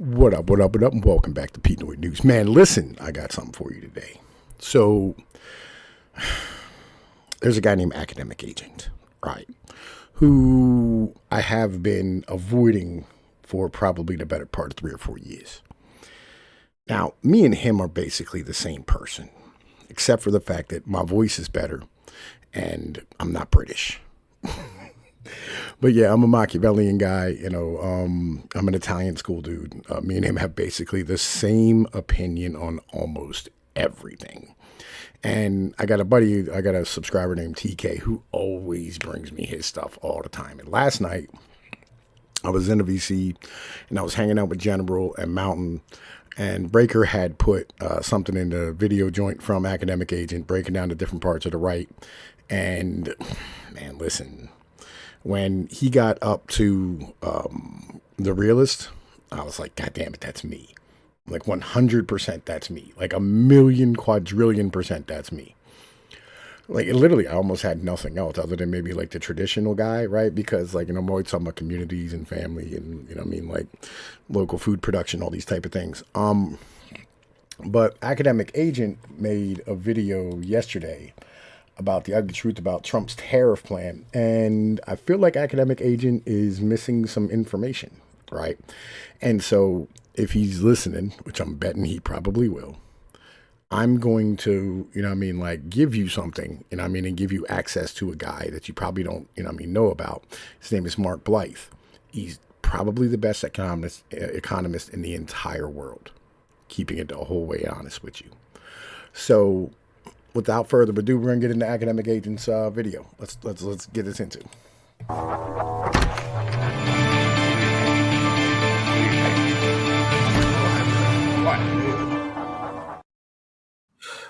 What up, what up, what up, and welcome back to Pnoid News. Man, listen, I got something for you today. So, there's a guy named Academic Agent, right, who I have been avoiding for probably the better part of 3 or 4 years. Now, me and him are basically the same person, except for the fact that my voice is better and I'm not British. But yeah, I'm a Machiavellian guy. I'm an Italian school dude. Me and him have basically the same opinion on almost everything. And I got a subscriber named TK who always brings me his stuff all the time. And last night, I was in a VC and I was hanging out with General and Mountain. And Breaker had put something in the video joint from Academic Agent, breaking down the different parts of the right. And man, listen, when he got up to the realist, I was like, God damn it, that's me. Like 100% that's me. Like a million quadrillion percent that's me. Like literally, I almost had nothing else other than maybe like the traditional guy, right? Because like, I'm always talking about communities and family and, like local food production, all these type of things. But Academic Agent made a video yesterday about the ugly truth about Trump's tariff plan. And I feel like Academic Agent is missing some information, right? And so if he's listening, which I'm betting he probably will, I'm going to, like give you something, and give you access to a guy that you probably don't, know about. His name is Mark Blythe. He's probably the best economist in the entire world, keeping it the whole way honest with you. So without further ado, we're gonna get into Academic Agent's video. Let's get this into.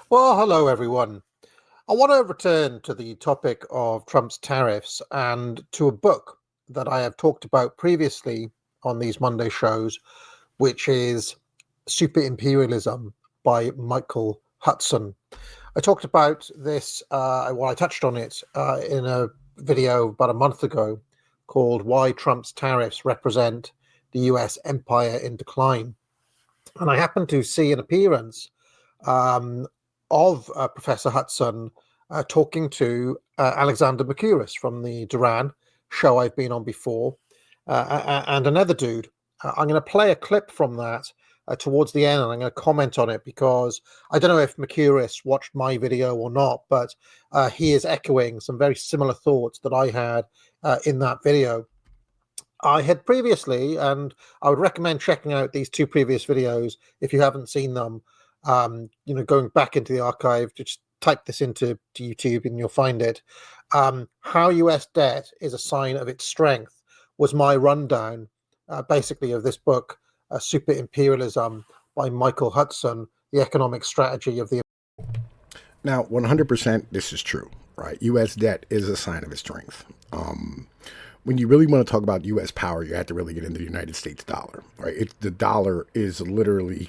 Well, hello everyone. I want to return to the topic of Trump's tariffs and to a book that I have talked about previously on these Monday shows, which is Super Imperialism by Michael Hudson. I talked about this, I touched on it in a video about a month ago called Why Trump's Tariffs Represent the US Empire in Decline. And I happened to see an appearance of Professor Hudson talking to Alexander Mercouris from the Duran show I've been on before, and another dude. I'm going to play a clip from that towards the end, and I'm going to comment on it because I don't know if Mercouris watched my video or not, but he is echoing some very similar thoughts that I had in that video. I had previously, and I would recommend checking out these two previous videos if you haven't seen them. Going back into the archive, just type this into YouTube and you'll find it. How US debt is a sign of its strength was my rundown, basically, of this book, Super Imperialism by Michael Hudson, the economic strategy of the. Now, 100% this is true, right? US debt is a sign of its strength. When you really want to talk about U.S. power, you have to really get into the United States dollar, right? The dollar is literally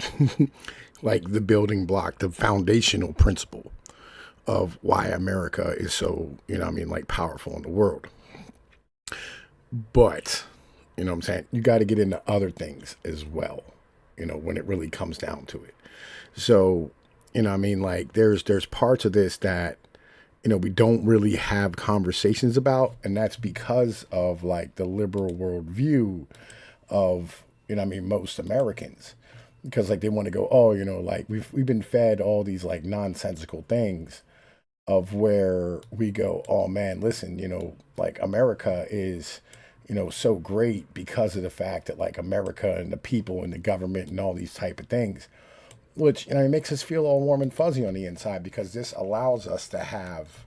like the building block, the foundational principle of why America is so, like powerful in the world. But, what I'm saying? You got to get into other things as well, when it really comes down to it. So, like there's parts of this that, we don't really have conversations about, and that's because of like the liberal worldview of, most Americans, because like they want to go, oh, like we've been fed all these like nonsensical things of where we go, oh man, listen, like America is, so great because of the fact that like America and the people and the government and all these type of things, which, it makes us feel all warm and fuzzy on the inside because this allows us to have,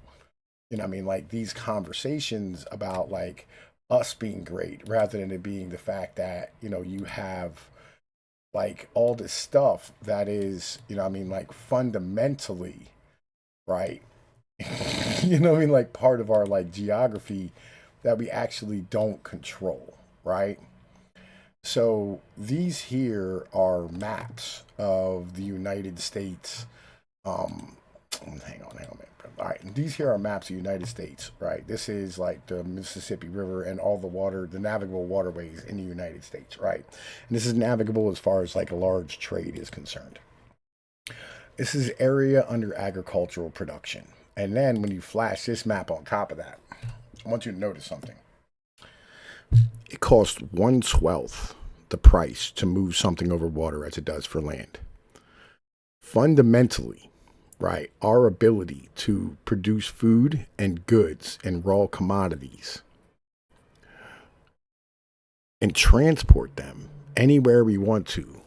like these conversations about like us being great rather than it being the fact that, you have like all this stuff that is, like fundamentally, right? Like part of our like geography that we actually don't control, right? So these here are maps of the United States. Hang on, man, brother. All right, and these here are maps of the United States, right? This is like the Mississippi River and all the water, the navigable waterways in the United States, right? And this is navigable as far as like a large trade is concerned. This is area under agricultural production. And then when you flash this map on top of that, I want you to notice something. It costs 1/12 the price to move something over water as it does for land. Fundamentally, right, our ability to produce food and goods and raw commodities and transport them anywhere we want to,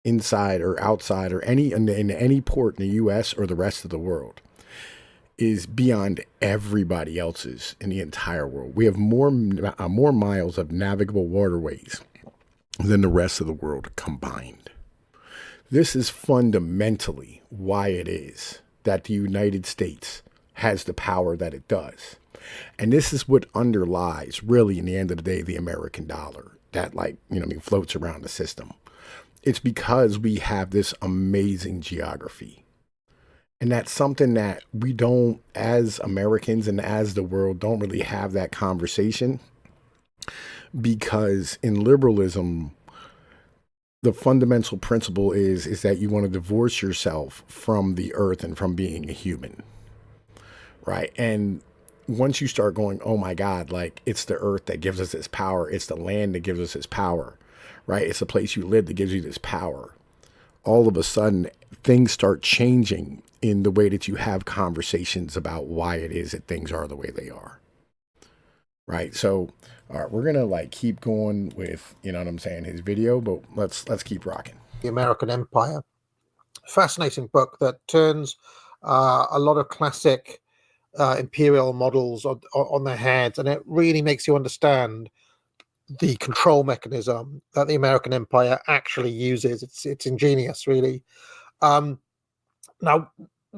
inside or outside or in any port in the US or the rest of the world, is beyond everybody else's in the entire world. We have more miles of navigable waterways than the rest of the world combined. This is fundamentally why it is that the United States has the power that it does. And this is what underlies, really, in the end of the day, the American dollar that, floats around the system. It's because we have this amazing geography. And that's something that we don't, as Americans and as the world, don't really have that conversation. Because in liberalism, the fundamental principle is that you want to divorce yourself from the earth and from being a human, right? And once you start going, oh my God, like it's the earth that gives us this power. It's the land that gives us this power, right? It's the place you live that gives you this power. All of a sudden, things start changing in the way that you have conversations about why it is that things are the way they are, right? So, all right, we're gonna keep going with, you know what I'm saying, his video, but let's keep rocking. The American Empire. Fascinating book that turns a lot of classic imperial models on their heads, and it really makes you understand the control mechanism that the American Empire actually uses. It's ingenious, really. Now,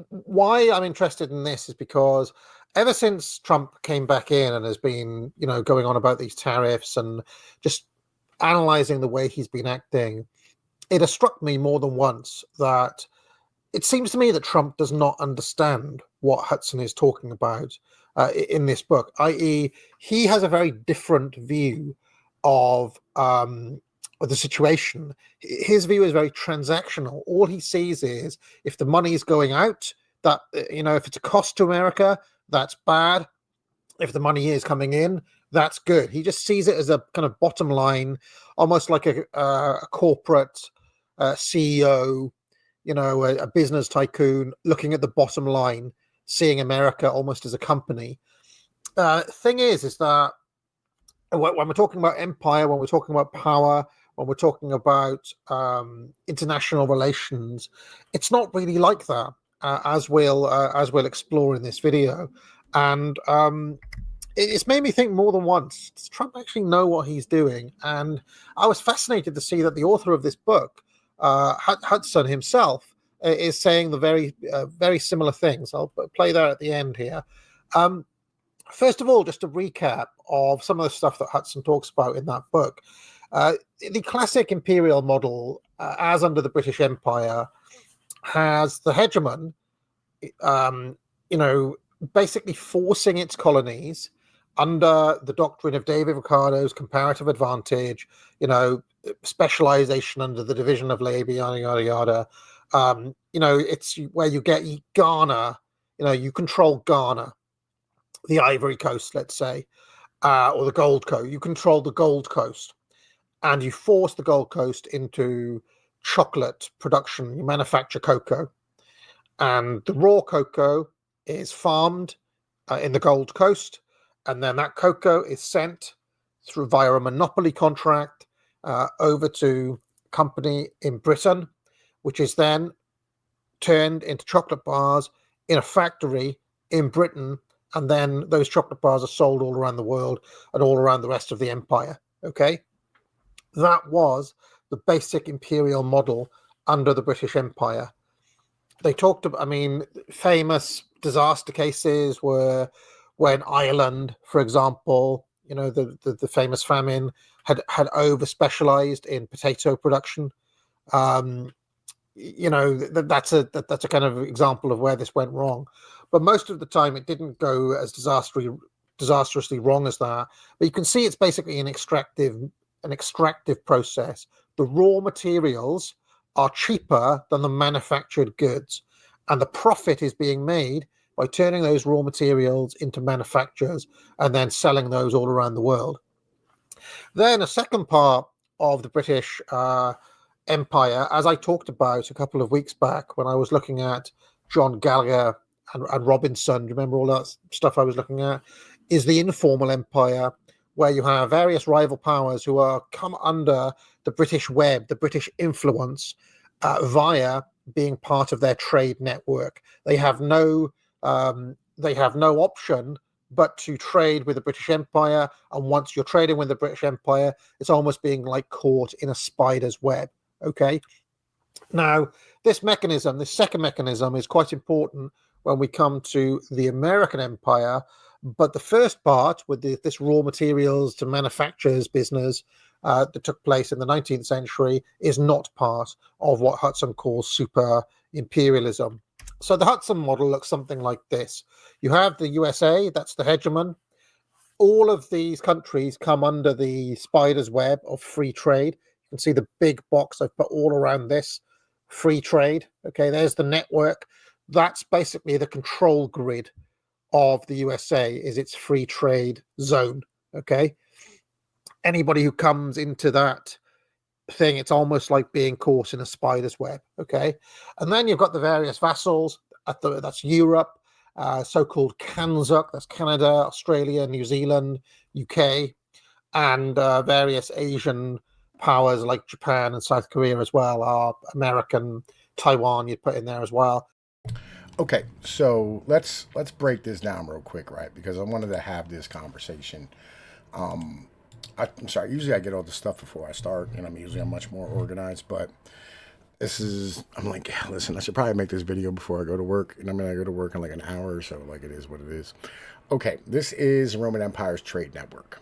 why I'm interested in this is because ever since Trump came back in and has been, going on about these tariffs and just analyzing the way he's been acting, it has struck me more than once that it seems to me that Trump does not understand what Hudson is talking about in this book, i.e., he has a very different view of the situation. His view is very transactional. All he sees is if the money is going out, that if it's a cost to America, that's bad. If the money is coming in, that's good. He just sees it as a kind of bottom line, almost like a corporate CEO, a business tycoon looking at the bottom line, seeing America almost as a company. Thing is that when we're talking about empire, when we're talking about power, when we're talking about international relations, it's not really like that, as we'll explore in this video. And it's made me think more than once, does Trump actually know what he's doing? And I was fascinated to see that the author of this book, Hudson himself, is saying the very similar things. I'll play that at the end here. First of all, just a recap of some of the stuff that Hudson talks about in that book. The classic imperial model, as under the British Empire, has the hegemon, basically forcing its colonies under the doctrine of David Ricardo's comparative advantage, specialization under the division of labor, yada, yada, yada. It's where you get Ghana, you control Ghana, the Ivory Coast, let's say, or the Gold Coast. You control the Gold Coast and you force the Gold Coast into chocolate production. You manufacture cocoa, and the raw cocoa is farmed in the Gold Coast, and then that cocoa is sent through via a monopoly contract over to a company in Britain, which is then turned into chocolate bars in a factory in Britain, and then those chocolate bars are sold all around the world and all around the rest of the empire. Okay, that was the basic imperial model under the British Empire. They talked about, famous disaster cases were when Ireland, for example, the famous famine had over specialized in potato production. that's a kind of example of where this went wrong. But most of the time, it didn't go as disastrously wrong as that. But you can see it's basically an extractive process. The raw materials are cheaper than the manufactured goods, and the profit is being made by turning those raw materials into manufactures and then selling those all around the world. Then a second part of the British Empire, as I talked about a couple of weeks back when I was looking at John Gallagher and Robinson, do you remember all that stuff I was looking at? Is the informal empire, where you have various rival powers who are come under the British web, the British influence, via being part of their trade network. They have no option but to trade with the British Empire. And once you're trading with the British Empire, it's almost being like caught in a spider's web. Okay. Now, this second mechanism, is quite important when we come to the American Empire. But the first part, with this raw materials to manufacturers business that took place in the 19th century, is not part of what Hudson calls super imperialism. So the Hudson model looks something like this. You have the USA, that's the hegemon. All of these countries come under the spider's web of free trade. You can see the big box I've put all around this free trade. Okay, there's the network. That's basically the control grid of the USA, is its free trade zone. Okay, anybody who comes into that thing, it's almost like being caught in a spider's web. Okay, and then you've got the various vassals. That's Europe, so-called CANZUK, that's Canada, Australia, New Zealand, UK, and various Asian powers like Japan and South Korea as well, are American, Taiwan you'd put in there as well. Okay, so let's break this down real quick, right? Because I wanted to have this conversation. I'm sorry. Usually I get all the stuff before I start, and I'm much more organized. But I'm like, yeah, listen, I should probably make this video before I go to work. And I go to work in like an hour or so. Like, it is what it is. Okay, this is Roman Empire's trade network.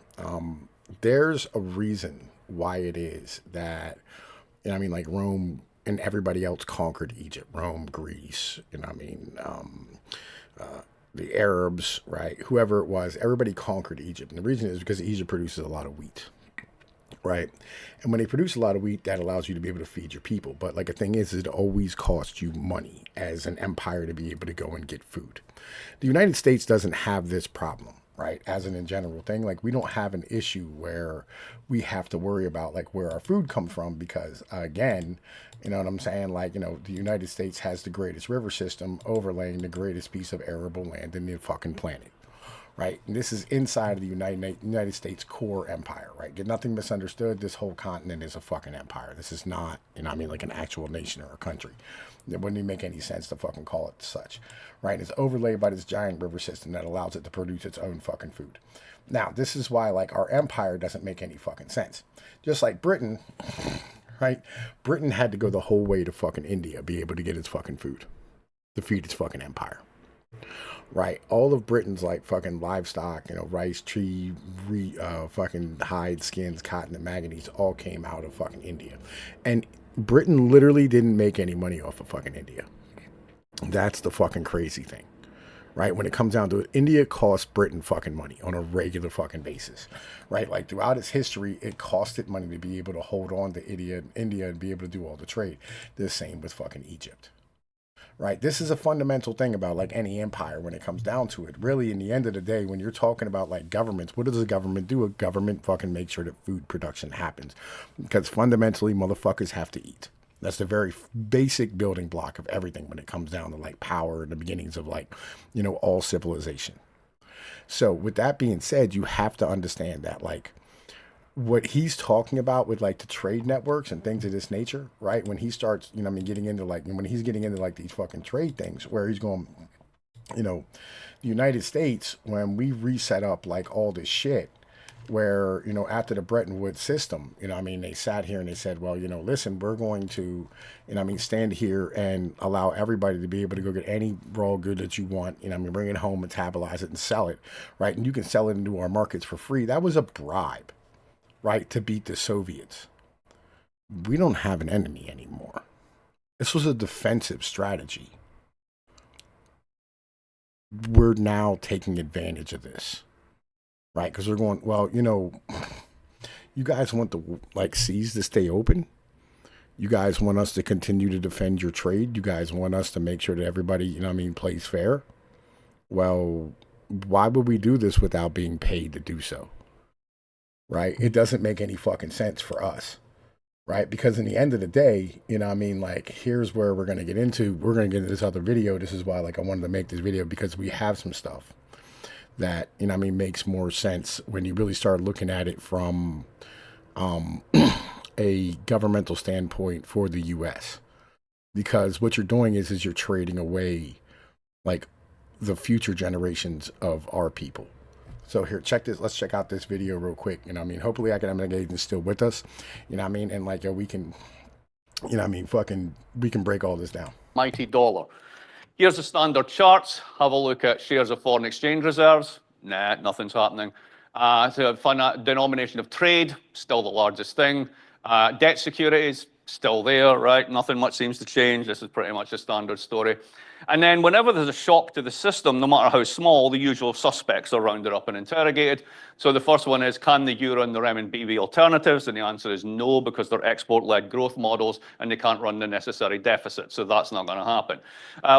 There's a reason why it is that, like Rome and everybody else conquered Egypt. Rome, Greece, the Arabs, right? Whoever it was, everybody conquered Egypt. And the reason is because Egypt produces a lot of wheat, right? And when they produce a lot of wheat, that allows you to be able to feed your people. But like the thing is it always costs you money as an empire to be able to go and get food. The United States doesn't have this problem, right? As an in general thing, like we don't have an issue where we have to worry about like where our food comes from because again, you know what I'm saying? Like, the United States has the greatest river system overlaying the greatest piece of arable land in the fucking planet, right? And this is inside of the United States core empire, right? Get nothing misunderstood. This whole continent is a fucking empire. This is not, like an actual nation or a country. It wouldn't even make any sense to fucking call it such, right? It's overlaid by this giant river system that allows it to produce its own fucking food. Now, this is why, like, our empire doesn't make any fucking sense. Just like Britain, right? Britain had to go the whole way to fucking India, be able to get its fucking food, to feed its fucking empire. Right, all of Britain's like fucking livestock, rice, tree, fucking hide, skins, cotton, and manganese all came out of fucking India, and Britain literally didn't make any money off of fucking India. That's the fucking crazy thing, right? When it comes down to it, India costs Britain fucking money on a regular fucking basis, right? Like throughout its history, it cost it money to be able to hold on to India and be able to do all the trade. The same with fucking Egypt. Right. This is a fundamental thing about like any empire when it comes down to it. Really, in the end of the day, when you're talking about like governments, what does a government do? A government fucking makes sure that food production happens because fundamentally motherfuckers have to eat. That's the very basic building block of everything when it comes down to like power and the beginnings of like, all civilization. So with that being said, you have to understand that like what he's talking about with like the trade networks and things of this nature, right? When he starts, getting into like, when he's getting into like these fucking trade things where he's going, the United States, when we reset up like all this shit, where, after the Bretton Woods system, they sat here and they said, well, listen, we're going to, stand here and allow everybody to be able to go get any raw good that you want, bring it home, metabolize it and sell it, right? And you can sell it into our markets for free. That was a bribe, right, to beat the Soviets. We don't have an enemy anymore. This was a defensive strategy. We're now taking advantage of this, right? Because we're going, well, you guys want the seas to stay open. You guys want us to continue to defend your trade. You guys want us to make sure that everybody, plays fair. Well, why would we do this without being paid to do so? Right? It doesn't make any fucking sense for us. Right? Because in the end of the day, here's where we're going to get into. We're going to get into this other video. This is why, I wanted to make this video, because we have some stuff that, makes more sense when you really start looking at it from a governmental standpoint for the U.S. Because what you're doing is you're trading away, the future generations of our people. So here, check this. Let's check out this video real quick. Hopefully academic agents still with us. And we can, we can break all this down. Mighty dollar. Here's the standard charts. Have a look at shares of foreign exchange reserves. Nah, nothing's happening. So denomination of trade, still the largest thing. Debt securities, still there, right? Nothing much seems to change. This is pretty much a standard story. And then whenever there's a shock to the system, no matter how small, the usual suspects are rounded up and interrogated. So the first one is, can the euro and the renminbi be alternatives? And the answer is no, because they're export-led growth models and they can't run the necessary deficit. So that's not going to happen.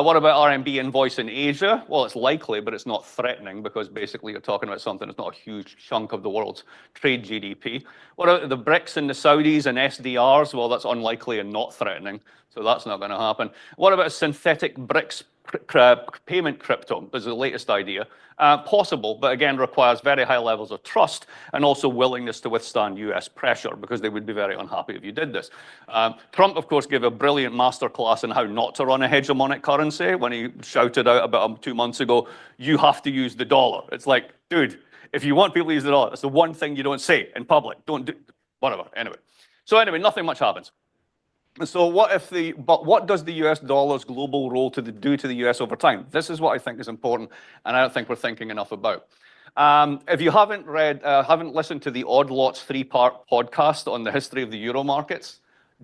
What about RMB invoice in Asia? Well, it's likely, but it's not threatening, because basically you're talking about something that's not a huge chunk of the world's trade GDP. What about the BRICS and the Saudis and SDRs? Well, that's unlikely and not threatening. So that's not going to happen. What about a synthetic BRICS payment crypto? This is the latest idea. Possible, but again requires very high levels of trust and also willingness to withstand US pressure, because they would be very unhappy if you did this. Trump, of course, gave a brilliant masterclass on how not to run a hegemonic currency when he shouted out about 2 months ago, you have to use the dollar. It's like, dude, if you want people to use the dollar, that's the one thing you don't say in public. Don't do, whatever, anyway. So anyway, nothing much happens. So what does the US dollar's global role do to the US over time? This is what I think is important, and I don't think we're thinking enough about. If you haven't listened to the Odd Lots 3-part podcast on the history of the euro markets,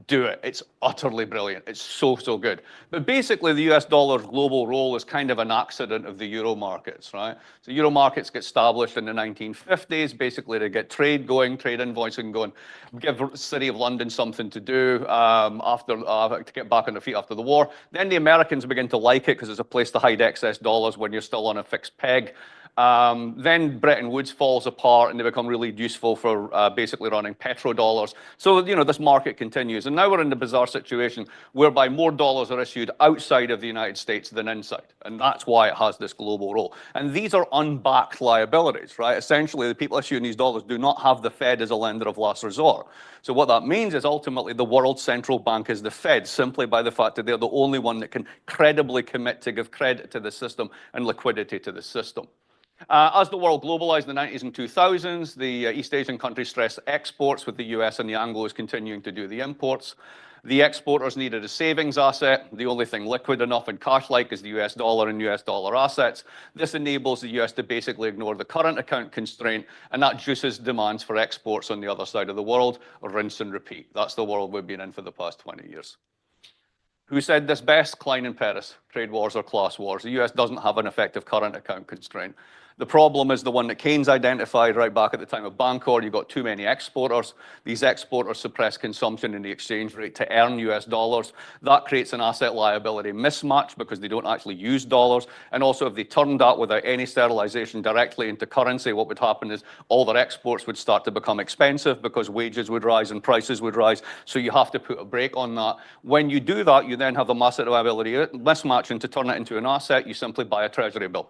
do it. It's utterly brilliant. It's so good. But basically, the US dollar's global role is kind of an accident of the euro markets, right? So euro markets get established in the 1950s, basically to get trade going, trade invoicing going, give the City of London something to do to get back on their feet after the war. Then the Americans begin to like it because it's a place to hide excess dollars when you're still on a fixed peg. Then Bretton Woods falls apart and they become really useful for basically running petrodollars. So, this market continues. And now we're in the bizarre situation whereby more dollars are issued outside of the United States than inside. And that's why it has this global role. And these are unbacked liabilities, right? Essentially, the people issuing these dollars do not have the Fed as a lender of last resort. So what that means is ultimately the world's central bank is the Fed, simply by the fact that they're the only one that can credibly commit to give credit to the system and liquidity to the system. As the world globalized in the 90s and 2000s, the East Asian countries stressed exports, with the US and the Anglos continuing to do the imports. The exporters needed a savings asset. The only thing liquid enough and cash-like is the US dollar and US dollar assets. This enables the US to basically ignore the current account constraint, and that juices demands for exports on the other side of the world. Rinse and repeat. That's the world we've been in for the past 20 years. Who said this best? Klein and Peres. Trade wars or class wars. The US doesn't have an effective current account constraint. The problem is the one that Keynes identified right back at the time of Bancor. You've got too many exporters. These exporters suppress consumption in the exchange rate to earn US dollars. That creates an asset liability mismatch because they don't actually use dollars. And also, if they turned that without any sterilization directly into currency, what would happen is all their exports would start to become expensive because wages would rise and prices would rise. So you have to put a brake on that. When you do that, you then have the asset liability mismatch, and to turn it into an asset, you simply buy a treasury bill.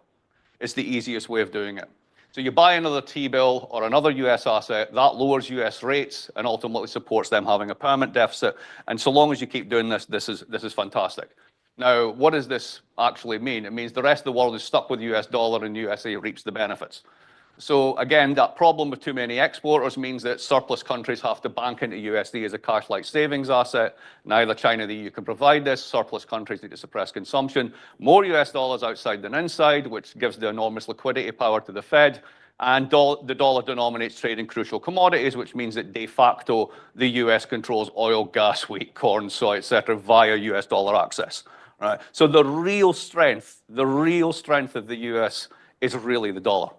It's the easiest way of doing it. So you buy another T-bill or another US asset, that lowers US rates and ultimately supports them having a permanent deficit. And so long as you keep doing this, this is fantastic. Now, what does this actually mean? It means the rest of the world is stuck with the US dollar and the USA reaps the benefits. So again, that problem with too many exporters means that surplus countries have to bank into USD as a cash-like savings asset. Neither China nor the EU can provide this. Surplus countries need to suppress consumption. More US dollars outside than inside, which gives the enormous liquidity power to the Fed. And the dollar denominates trade in crucial commodities, which means that de facto the US controls oil, gas, wheat, corn, soy, etc., via US dollar access. Right? So the real strength of the US is really the dollar.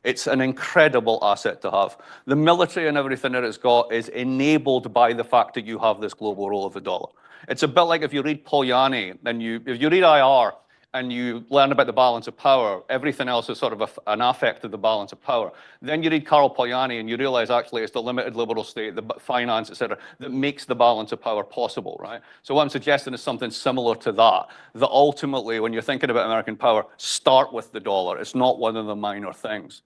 It's an incredible asset to have. The military and everything that it's got is enabled by the fact that you have this global role of the dollar. It's a bit like if you read Polanyi, and if you read IR, and you learn about the balance of power, everything else is sort of an affect of the balance of power. Then you read Karl Polanyi and you realize actually it's the limited liberal state, the finance, et cetera, that makes the balance of power possible, right? So what I'm suggesting is something similar to that ultimately when you're thinking about American power, start with the dollar. It's not one of the minor things.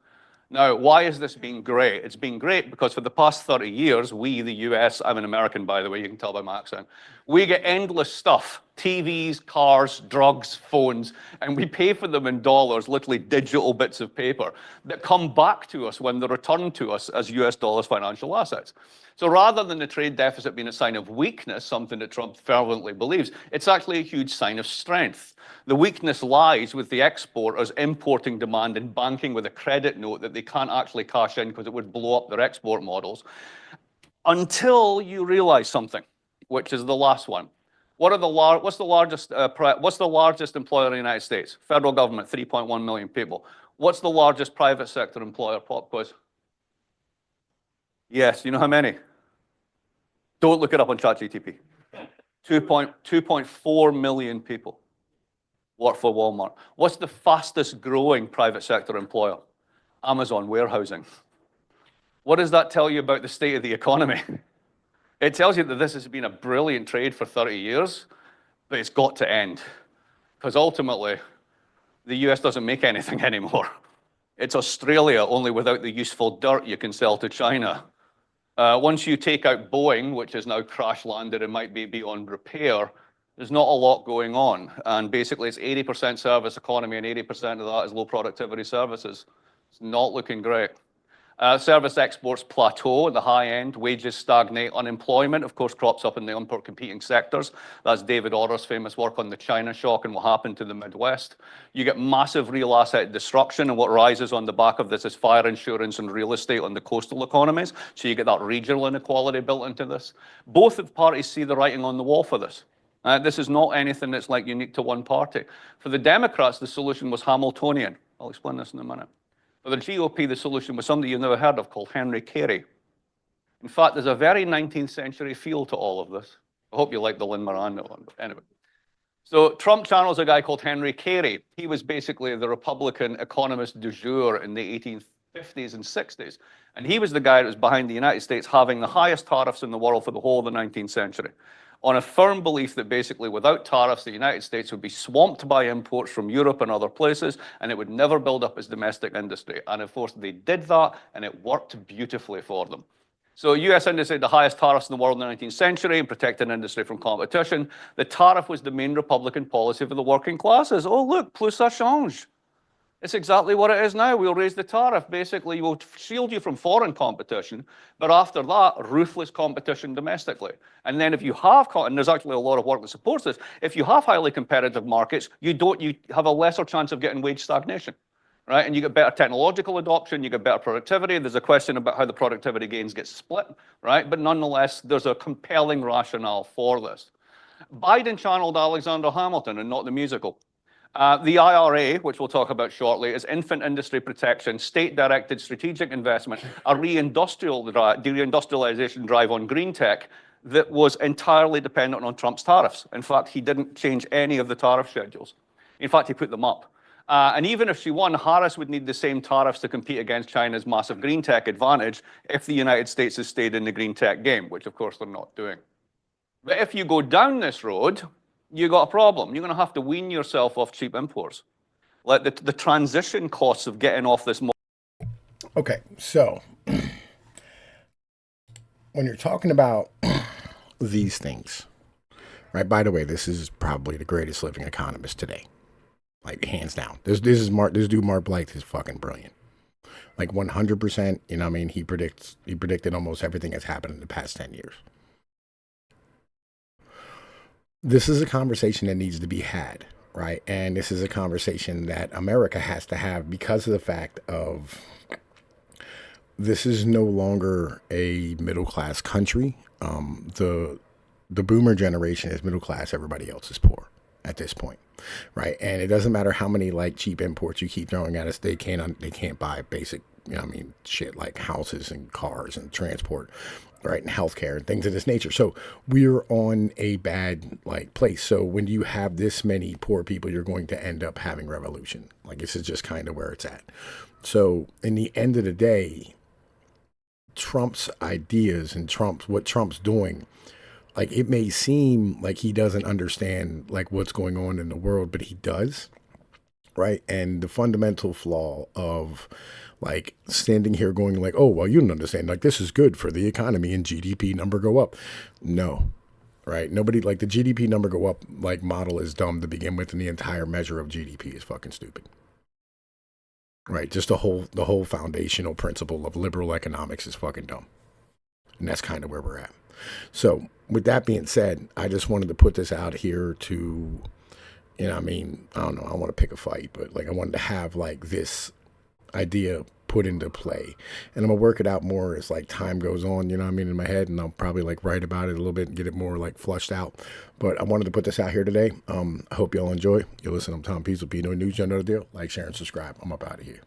Now, why has this been great? It's been great because for the past 30 years, we, the US, I'm an American, by the way, you can tell by my accent, we get endless stuff, TVs, cars, drugs, phones, and we pay for them in dollars, literally digital bits of paper, that come back to us when they're returned to us as US dollars financial assets. So rather than the trade deficit being a sign of weakness, something that Trump fervently believes, it's actually a huge sign of strength. The weakness lies with the exporters importing demand and banking with a credit note that they can't actually cash in because it would blow up their export models. Until you realize something, which is the last one. What's the largest employer in the United States? Federal government, 3.1 million people. What's the largest private sector employer? Pop quiz. Yes, you know how many? Don't look it up on ChatGPT. 2.4 million people work for Walmart. What's the fastest growing private sector employer? Amazon warehousing. What does that tell you about the state of the economy? It tells you that this has been a brilliant trade for 30 years, but it's got to end. Because ultimately, the US doesn't make anything anymore. It's Australia, only without the useful dirt you can sell to China. Once you take out Boeing, which is now crash landed and might be beyond repair, there's not a lot going on. And basically, it's 80% service economy, and 80% of that is low productivity services. It's not looking great. Service exports plateau at the high end, wages stagnate, unemployment, of course, crops up in the competing sectors. That's David Orr's famous work on the China shock and what happened to the Midwest. You get massive real asset destruction, and what rises on the back of this is fire insurance and real estate on the coastal economies. So you get that regional inequality built into this. Both of the parties see the writing on the wall for this. This is not anything that's like unique to one party. For the Democrats, the solution was Hamiltonian. I'll explain this in a minute. For the GOP, the solution was somebody you've never heard of called Henry Carey. In fact, there's a very 19th century feel to all of this. I hope you like the Lin-Miranda one, but anyway. So Trump channels a guy called Henry Carey. He was basically the Republican economist du jour in the 1850s and 60s. And he was the guy that was behind the United States having the highest tariffs in the world for the whole of the 19th century, on a firm belief that basically without tariffs, the United States would be swamped by imports from Europe and other places, and it would never build up its domestic industry. And of course, they did that, and it worked beautifully for them. So US industry had the highest tariffs in the world in the 19th century and protected industry from competition. The tariff was the main Republican policy for the working classes. Oh, look, plus ça change. It's exactly what it is now. We'll raise the tariff. Basically, we'll shield you from foreign competition, but after that, ruthless competition domestically. And then if you have, and there's actually a lot of work that supports this, if you have highly competitive markets, you have a lesser chance of getting wage stagnation, right? And you get better technological adoption, you get better productivity. There's a question about how the productivity gains get split, right? But nonetheless, there's a compelling rationale for this. Biden channeled Alexander Hamilton and not the musical. The IRA, which we'll talk about shortly, is infant industry protection, state-directed strategic investment, a deindustrialization drive on green tech that was entirely dependent on Trump's tariffs. In fact, he didn't change any of the tariff schedules. In fact, he put them up. And even if she won, Harris would need the same tariffs to compete against China's massive green tech advantage if the United States has stayed in the green tech game, which of course they're not doing. But if you go down this road, you got a problem. You're going to have to wean yourself off cheap imports. Like the transition costs of getting off this. Okay, so when you're talking about these things, right? By the way, this is probably the greatest living economist today, like hands down. This dude Mark Blythe is fucking brilliant, like 100%. You know what I mean? He predicted almost everything that's happened in the past 10 years. This is a conversation that needs to be had, right? And this is a conversation that America has to have because of the fact of this is no longer a middle class country. The boomer generation is middle class. Everybody else is poor at this point, right? And it doesn't matter how many like cheap imports you keep throwing at us. They can't buy basic, shit like houses and cars and transport, right? And healthcare and things of this nature. So we're on a bad like place. So when you have this many poor people, you're going to end up having revolution. Like this is just kind of where it's at. So in the end of the day, Trump's ideas and what Trump's doing, like it may seem like he doesn't understand like what's going on in the world, but he does, right? And the fundamental flaw of like standing here going like, oh, well, you don't understand, like this is good for the economy and GDP number go up. No, right? Nobody, like the GDP number go up like model is dumb to begin with, and the entire measure of GDP is fucking stupid. Right, just the whole foundational principle of liberal economics is fucking dumb, and that's kind of where we're at. So, with that being said, I just wanted to put this out here to, I don't know, I don't want to pick a fight, but like I wanted to have like this idea put into play, and I'm gonna work it out more as like time goes on, in my head, and I'll probably like write about it a little bit and get it more like flushed out. But I wanted to put this out here today. I hope y'all enjoy. You listen, I'm Tom Pease with Pnoid News. You know the deal. Like, share, and subscribe. I'm up out of here.